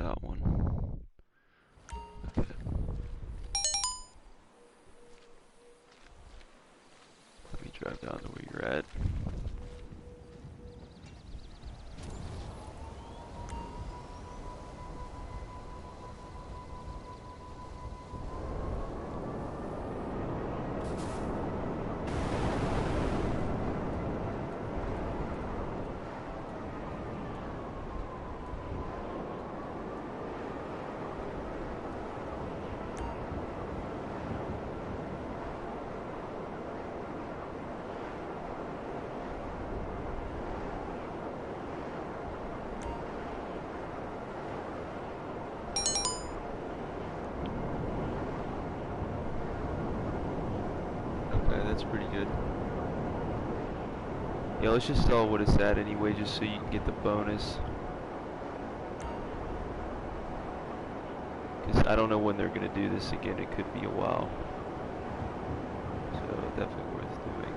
got one. Okay. Let me drive down to where you're at. Okay, that's pretty good. Yeah, let's just sell what it's at anyway, just so you can get the bonus. Because I don't know when they're going to do this again. It could be a while. So definitely worth doing.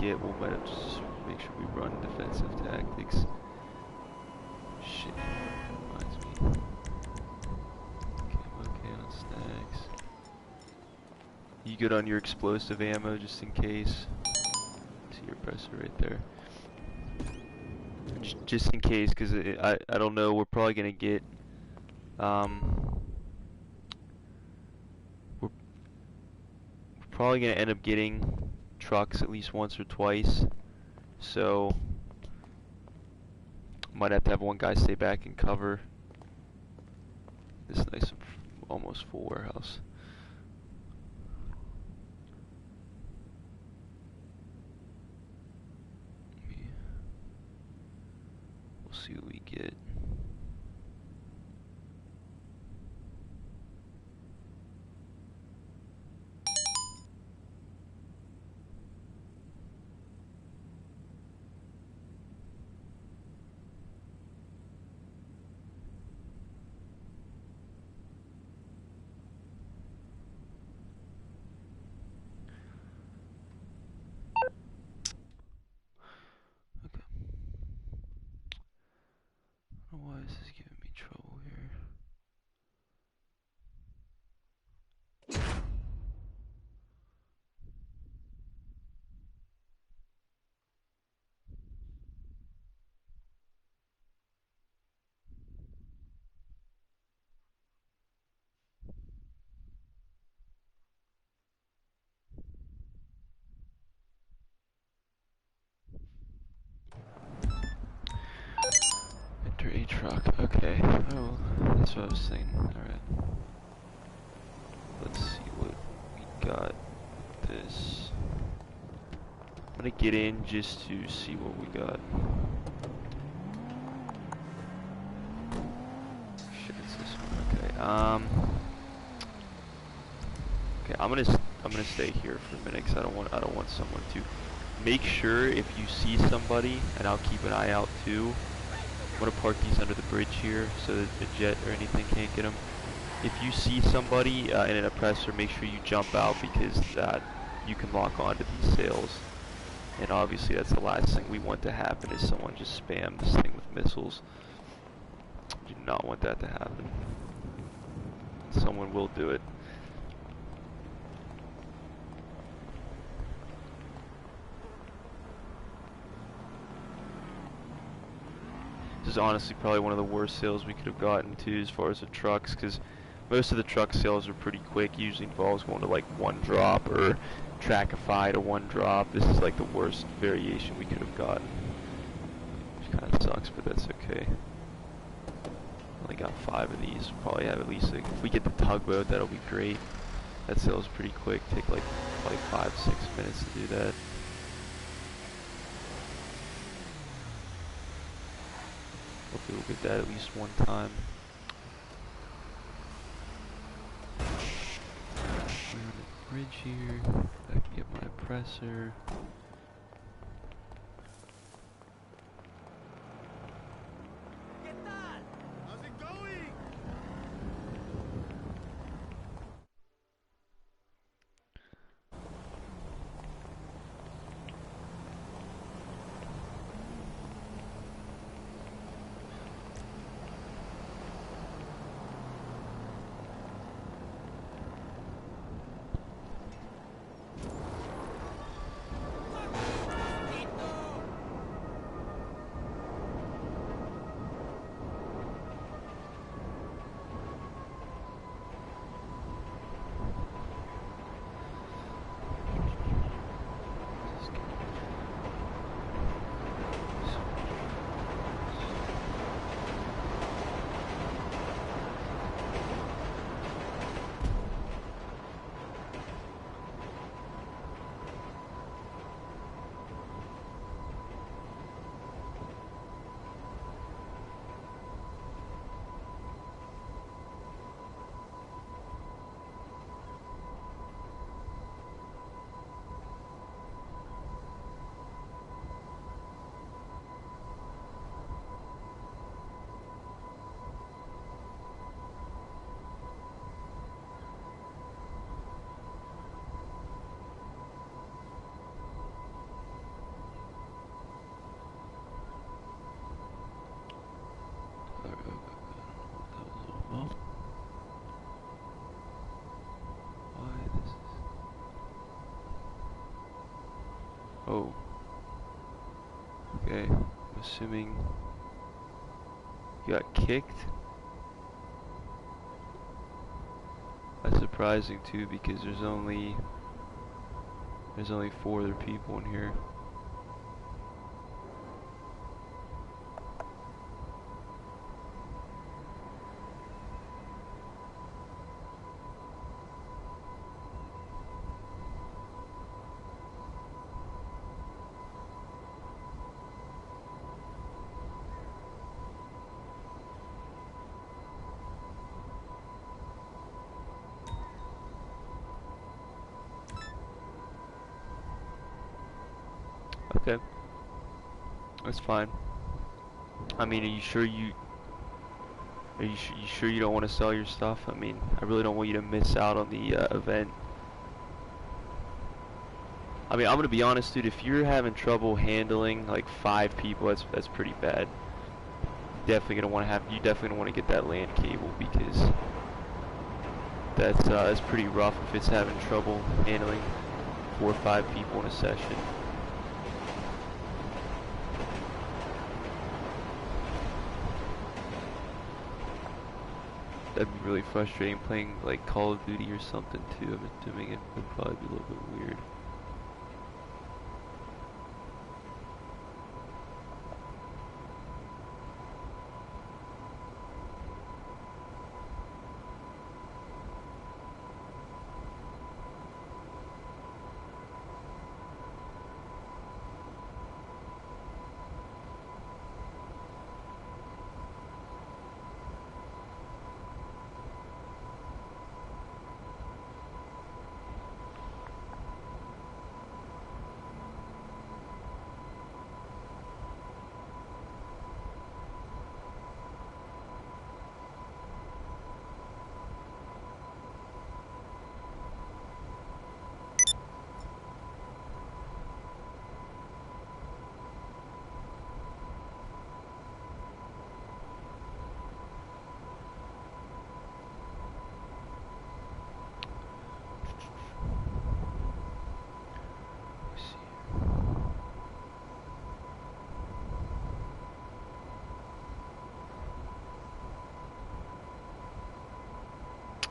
We might have to just make sure we run defensive tactics. Shit, reminds me. Okay on snacks. You good on your explosive ammo just in case? See your presser right there. Just in case, because I don't know, we're probably gonna get we're probably gonna end up getting trucks at least once or twice, so might have to have one guy stay back and cover this nice almost full warehouse. We'll see what we get. Why is this giving me trouble here? Enter a truck. Okay. Oh, that's what I was saying. Alright. Let's see what we got with this. I'm gonna get in just to see what we got. Shit, it's this one. Okay. Okay, I'm gonna stay here for a minute because I don't want someone to. Make sure if you see somebody, and I'll keep an eye out too. I'm gonna park these under the bridge here so that the jet or anything can't get them. If you see somebody in an oppressor, make sure you jump out because you can lock onto these sails. And obviously that's the last thing we want to happen is someone just spam this thing with missiles. Do not want that to happen. Someone will do it. This is honestly probably one of the worst sales we could have gotten to as far as the trucks, because most of the truck sales are pretty quick. Usually involves going to like one drop or Trackify to one drop. This is like the worst variation we could have gotten. Which kind of sucks, but that's okay. Only got 5 of these. We'll probably have at least like, if we get the tugboat, that'll be great. That sells pretty quick. Take like probably 5-6 minutes to do that. Hopefully we'll get that at least one time. We're on the bridge here. I can get my oppressor. How's it going? Oh. Okay. I'm assuming you got kicked. That's surprising too because there's only 4 other people in here. Okay. That's fine. I mean, are you sure you don't want to sell your stuff? I mean, I really don't want you to miss out on the event. I mean, I'm gonna be honest, dude. If you're having trouble handling like 5 people, that's pretty bad. You definitely don't want to get that LAN cable because that's pretty rough if it's having trouble handling 4 or 5 people in a session. That'd be really frustrating playing like Call of Duty or something too. I'm assuming it would probably be a little bit weird.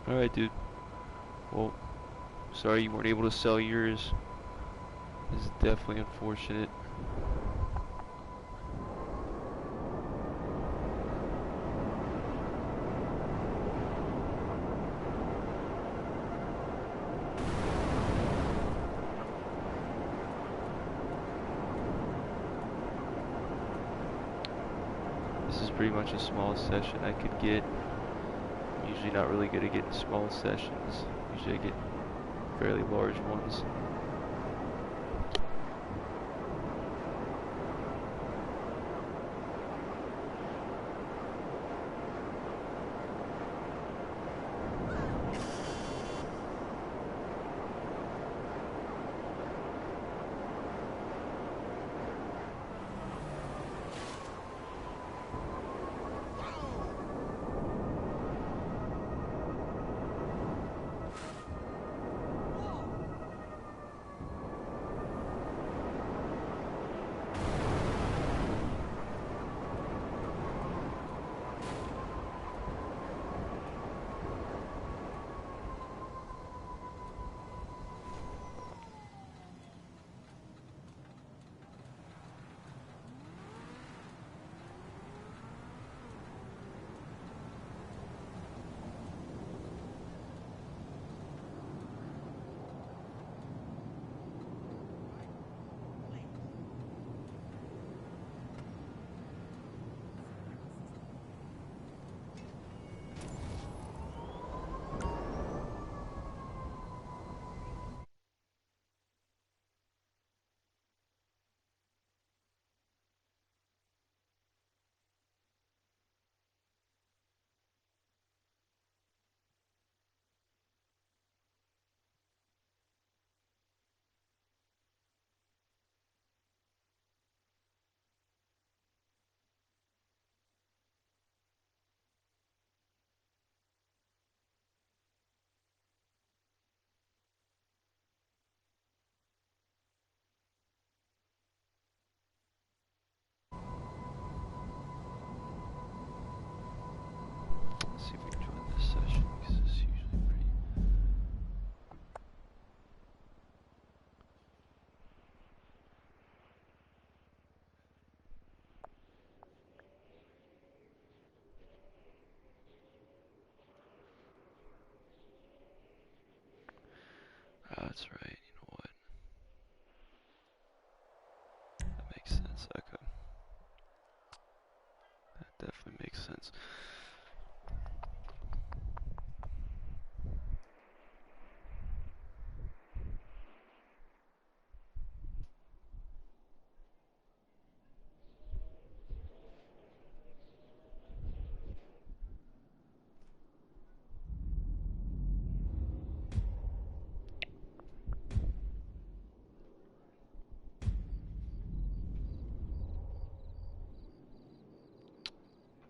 Alright, dude. Well, sorry you weren't able to sell yours. This is definitely unfortunate. This is pretty much the smallest session I could get. I'm usually not really good at getting small sessions. Usually I get fairly large ones. Let's see if we can join this session, because this is usually pretty... That's right, you know what? That makes sense, okay. That definitely makes sense.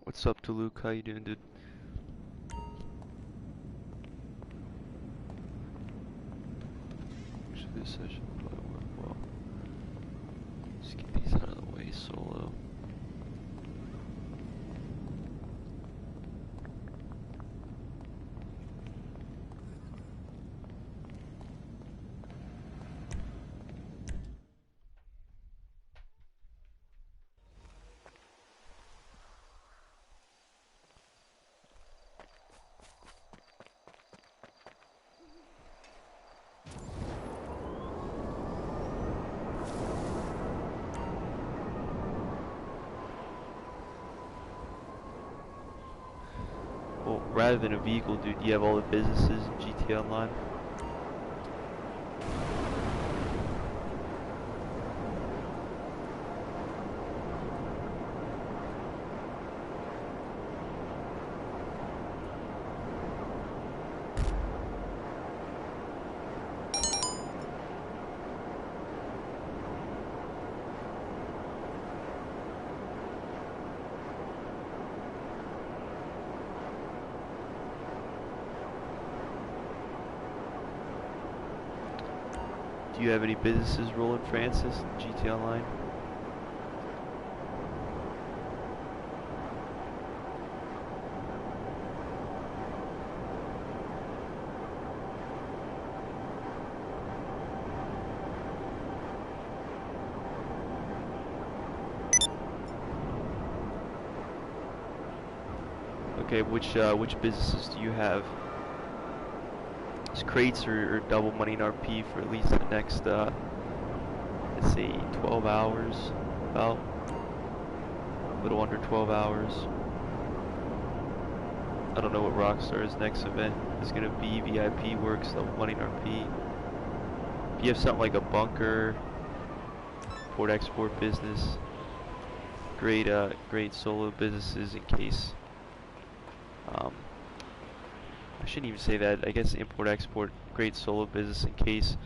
What's up, Duluth? How you doing, dude? Actually, this session will probably work well. Just get these out of the way solo. Well, rather than a vehicle, dude, you have all the businesses in GTA Online. Do you have any businesses rolling, Francis, in GTA Online? Okay, which businesses do you have? These crates are double money in RP for at least the next, let's see, 12 hours, about. a little under 12 hours. I don't know what Rockstar's next event is going to be. VIP works, level 1 RP. If you have something like a bunker, import-export business, great solo businesses in case. I shouldn't even say that. I guess import-export, great solo business in case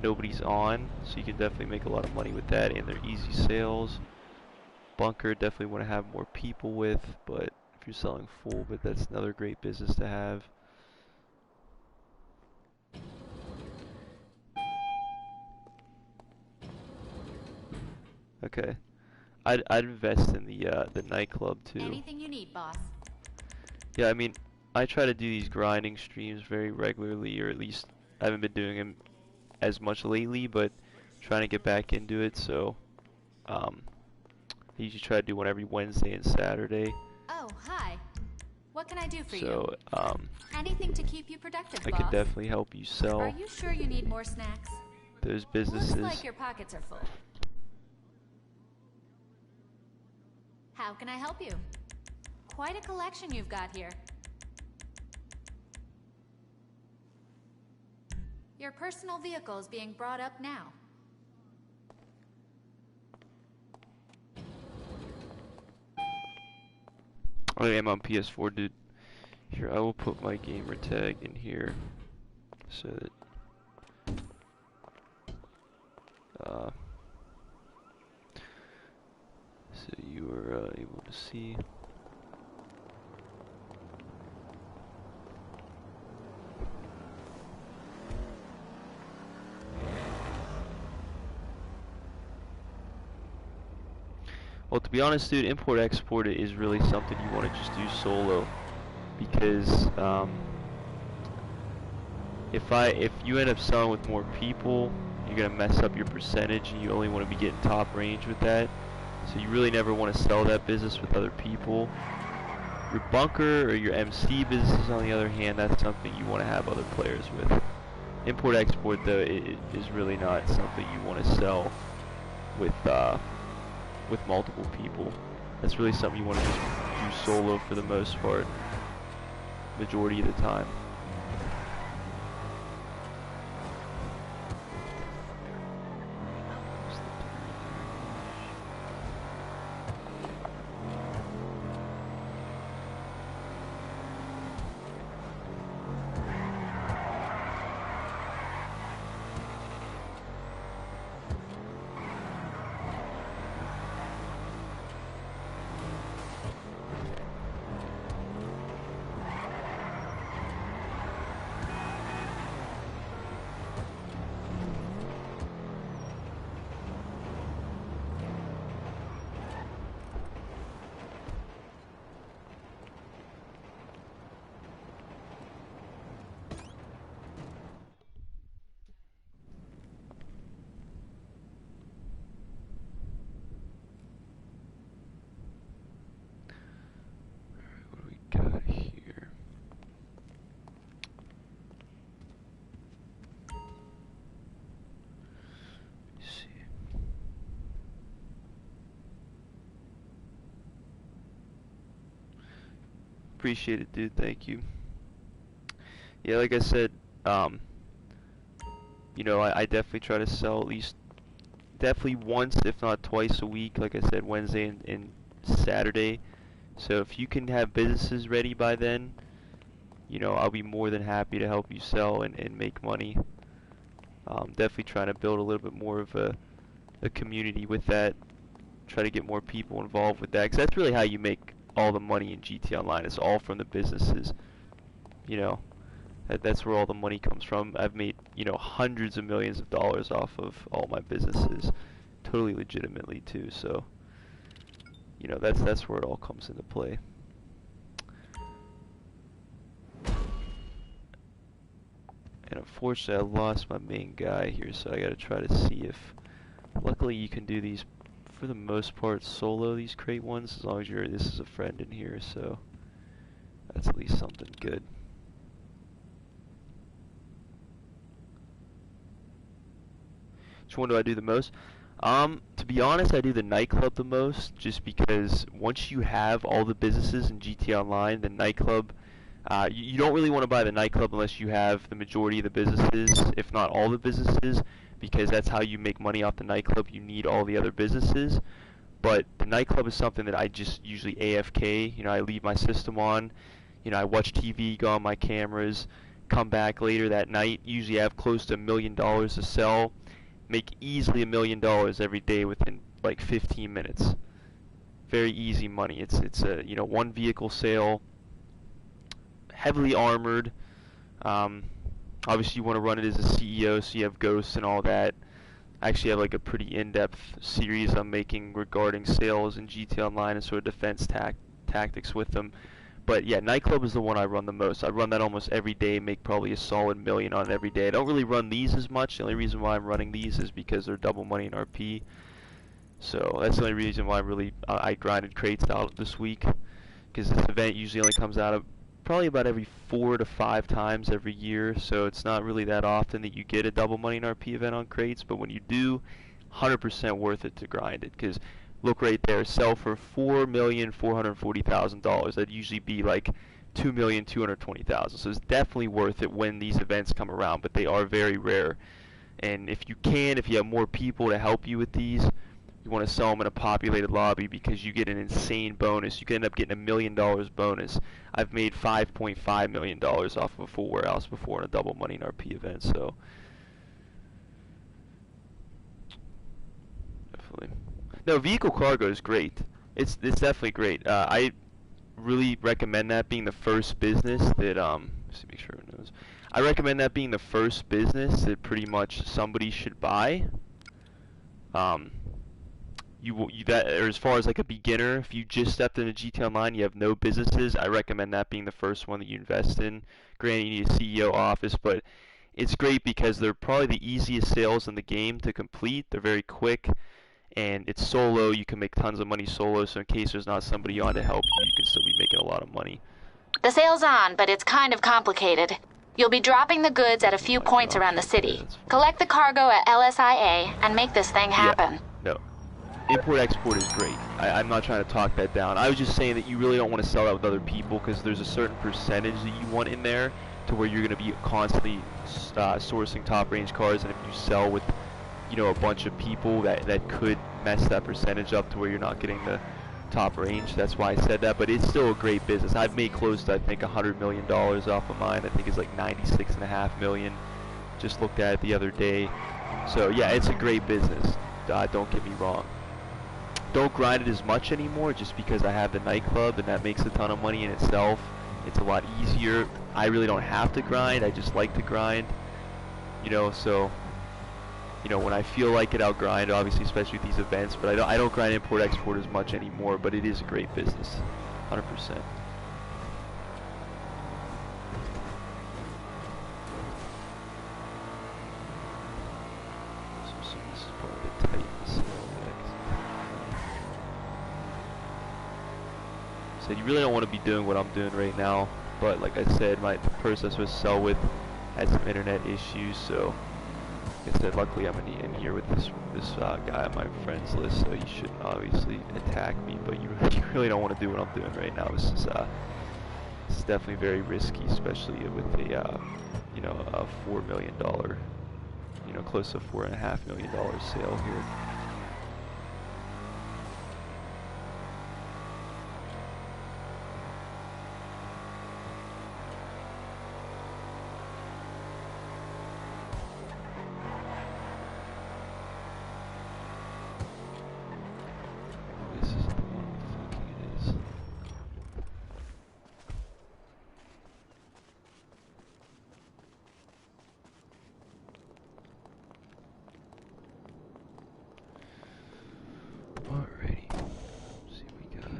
nobody's on. So you can definitely make a lot of money with that, and they're easy sales. Bunker, definitely want to have more people with, but if you're selling full, but that's another great business to have. Okay, I'd invest in the nightclub too. Anything you need, boss. Yeah, I mean, I try to do these grinding streams very regularly, or at least I haven't been doing them as much lately, but trying to get back into it. So I usually try to do one every Wednesday and Saturday. Oh, hi. What can I do for you? So Anything to keep you productive, I boss. can definitely help you sell Are you sure you need more snacks? those businesses. Looks like your pockets are full. How can I help you? Quite a collection you've got here. Your personal vehicle is being brought up now. I am on PS4, dude. Here, I will put my gamer tag in here so that so you are able to see. Well, to be honest, dude, import-export is really something you want to just do solo, because if you end up selling with more people, you're gonna mess up your percentage, and you only want to be getting top range with that. So you really never want to sell that business with other people. Your bunker or your MC businesses, on the other hand, that's something you want to have other players with. Import-export, though, is really not something you want to sell with multiple people. That's really something you want to just do solo for the most part, majority of the time. What do we got here? Let's see. Appreciate it, dude. Thank you. Yeah, like I said, you know, I definitely try to sell at least, definitely once, if not twice a week. Like I said, Wednesday and Saturday. So if you can have businesses ready by then, you know, I'll be more than happy to help you sell and make money. Definitely trying to build a little bit more of a community with that. Try to get more people involved with that, because that's really how you make all the money in GT Online. It's all from the businesses. You know, that's where all the money comes from. I've made, you know, hundreds of millions of dollars off of all my businesses, totally legitimately too. So, you know, that's where it all comes into play. And unfortunately, I lost my main guy here, so I gotta try to see if. Luckily, you can do these for the most part solo, these crate ones, as long as this is a friend in here. So that's at least something good. Which one do I do the most? To be honest, I do the nightclub the most, just because once you have all the businesses in GTA Online, the nightclub, you don't really want to buy the nightclub unless you have the majority of the businesses, if not all the businesses, because that's how you make money off the nightclub. You need all the other businesses. But the nightclub is something that I just usually AFK. You know, I leave my system on. You know, I watch TV, go on my cameras, come back later that night. Usually I have close to $1 million to sell. Make easily $1 million every day within like 15 minutes. Very easy money. It's a, you know, one vehicle sale, heavily armored. Obviously you want to run it as a CEO, so you have ghosts and all that. I actually have like a pretty in-depth series I'm making regarding sales in GTA Online and sort of defense tactics with them. But yeah, nightclub is the one I run the most. I run that almost every day, make probably a solid $1 million on it every day. I don't really run these as much. The only reason why I'm running these is because they're double money in RP. So that's the only reason why I grinded crates out this week, because this event usually only comes out probably about every 4 to 5 times every year. So it's not really that often that you get a double money in RP event on crates. But when you do, 100% worth it to grind it, because look right there, sell for $4,440,000. That'd usually be like $2,220,000. So it's definitely worth it when these events come around, but they are very rare. And if you have more people to help you with these, you want to sell them in a populated lobby, because you get an insane bonus. You can end up getting $1 million bonus. I've made $5.5 million off of a full warehouse before in a double money in RP event, so definitely. No, vehicle cargo is great. It's definitely great. I really recommend that being the first business that let's make sure everyone knows. I recommend that being the first business that pretty much somebody should buy. Or as far as like a beginner, if you just stepped into GTA Online, you have no businesses, I recommend that being the first one that you invest in. Granted, you need a CEO office, but it's great because they're probably the easiest sales in the game to complete. They're very quick, and it's solo. You can make tons of money solo, so in case there's not somebody on to help you, you can still be making a lot of money. The sale's on, but it's kind of complicated. You'll be dropping the goods at a few points around the city. Collect the cargo at LSIA and make this thing happen. Yeah, no. Import-export is great. I'm not trying to talk that down. I was just saying that you really don't want to sell that with other people, because there's a certain percentage that you want in there to where you're going to be constantly sourcing top-range cars, and if you sell with, you know, a bunch of people, that could mess that percentage up to where you're not getting the top range. That's why I said that, but it's still a great business. I've made close to, I think, $100 million off of mine. I think it's like $96.5 million. Just looked at it the other day. So yeah, it's a great business. Don't get me wrong. Don't grind it as much anymore, just because I have the nightclub, and that makes a ton of money in itself. It's a lot easier. I really don't have to grind. I just like to grind. You know, so, you know, when I feel like it, I'll grind, obviously, especially with these events, but I don't grind import-export as much anymore, but it is a great business, 100%. So this is probably the tightest. So you really don't want to be doing what I'm doing right now, but like I said, the person I'm supposed to sell with had some internet issues, so like I said, luckily I'm in here with this guy on my friends list, so you shouldn't obviously attack me, but you really don't want to do what I'm doing right now. This is definitely very risky, especially with a you know, a $4 million, you know, close to $4.5 million sale here. Alrighty, let's see what we got.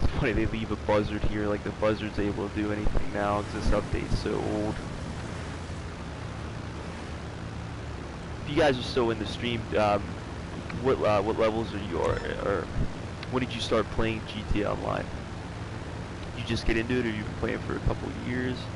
It's funny, they leave a buzzard here, like the buzzard's able to do anything now because this update's so old. If you guys are still in the stream, what levels are you, or when did you start playing GTA Online? You just get into it, or you've been playing for a couple of years?